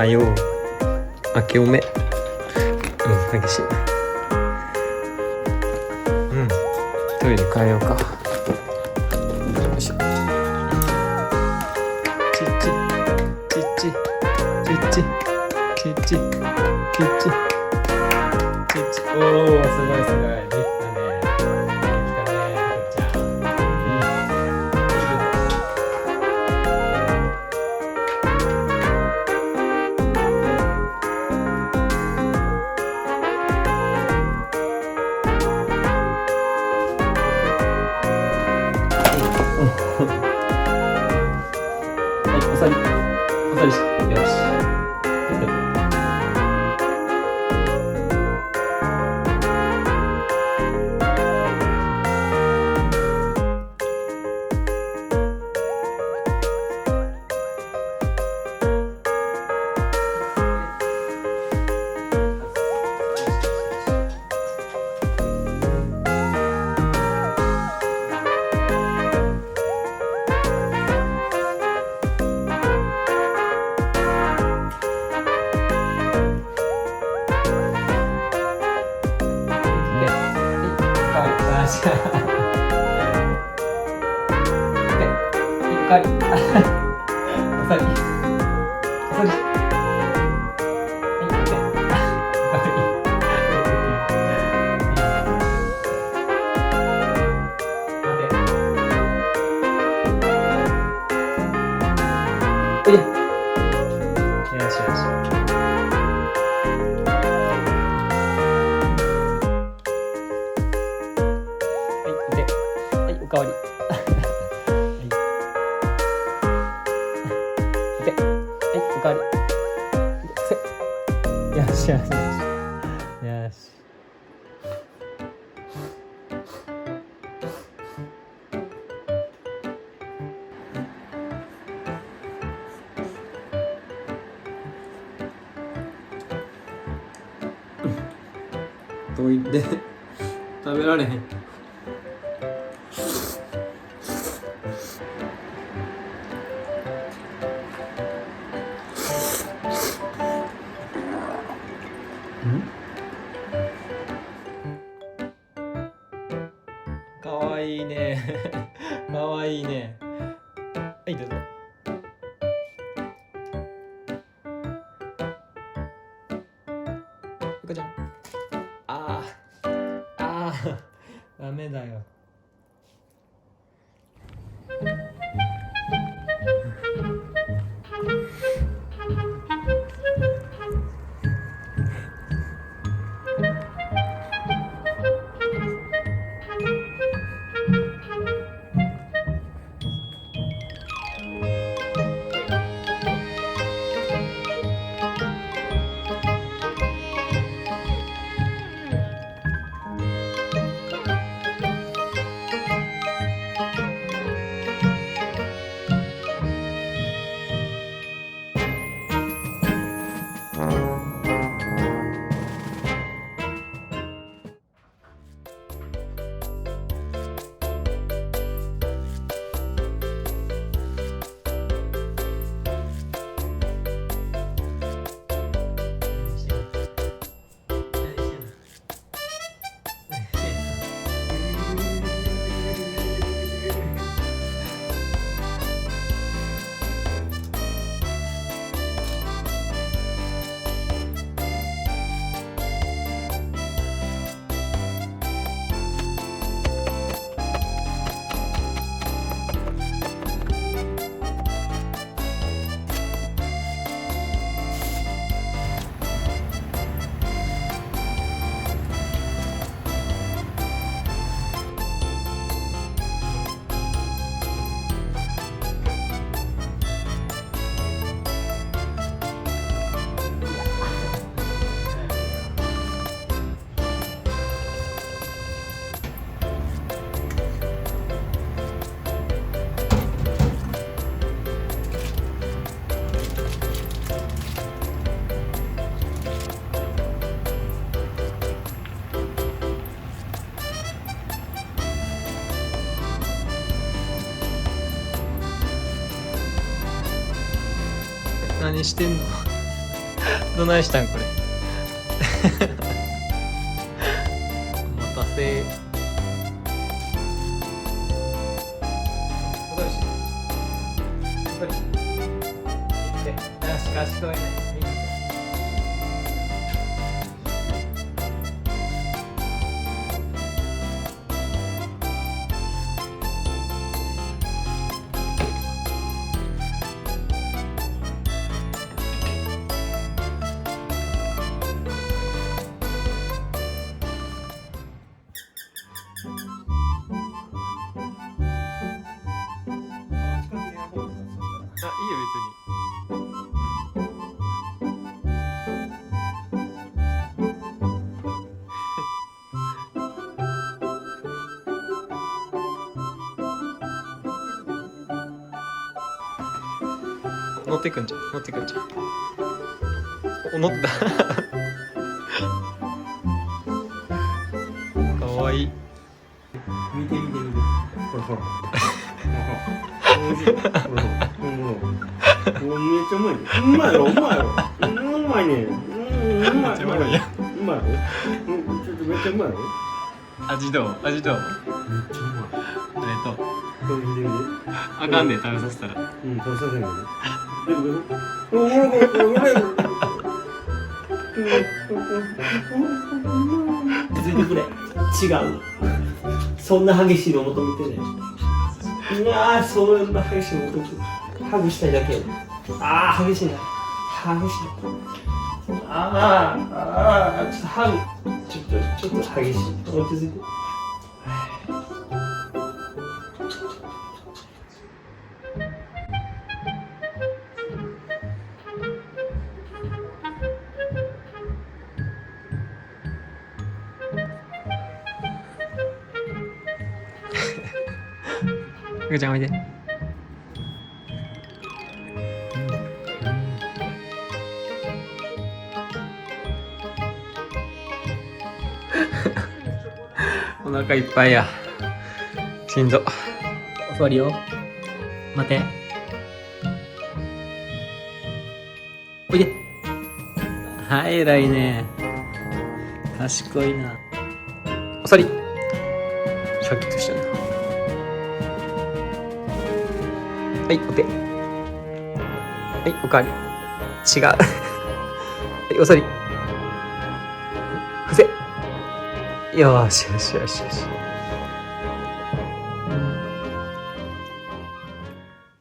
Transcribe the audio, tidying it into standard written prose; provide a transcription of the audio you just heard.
はよう。明けおめ。激しい。トイレ変えようか。よいしょ。チッチチッチチッチチッチチッチチッチ。おー、すごいすごい。できたね。おさりし、よし。おさり。おかわり。おかわり。よしよしよし。よし。と言って食べられへん。かわいいね。かわいいね。はい、どうぞ。ゆかちゃん。ダメだよ。何してんの？どないしたんこれ。お待たせ。賢いね。あ、いいよ別に。乗ってくんじゃん、乗ってくんじゃん。お、乗ったかわいい。見て見て見て。ほらほら。おいしい。ほらほら。めっちゃうまいね。うまいよ、うまいよ。うまいね。うまい。うまいよ。うまいよ。ちょっとめっちゃうまいよ。味どう？味どう？めっちゃうまい。ありがとう。これ見て見て。あかんね、食べさせたら。食べさせんけど。でも、ほらほらほら。続いてくれ。違う。そんな激しいの求めてね。いやー、そんな激しいの求めてハグしたいだけやね。あー、激しいな。激しい。ちょっとハグ。ちょっと激しい。落ち着いて。ふくちゃんおいで。お腹いっぱいや。しんど。お座りよ。待て。おいで。はい、偉いね。賢いな。おさり。さっきと一緒だな。はい、お手。はい、おかわり。違う。はい、おさり。伏せ。よーしよしよしよし。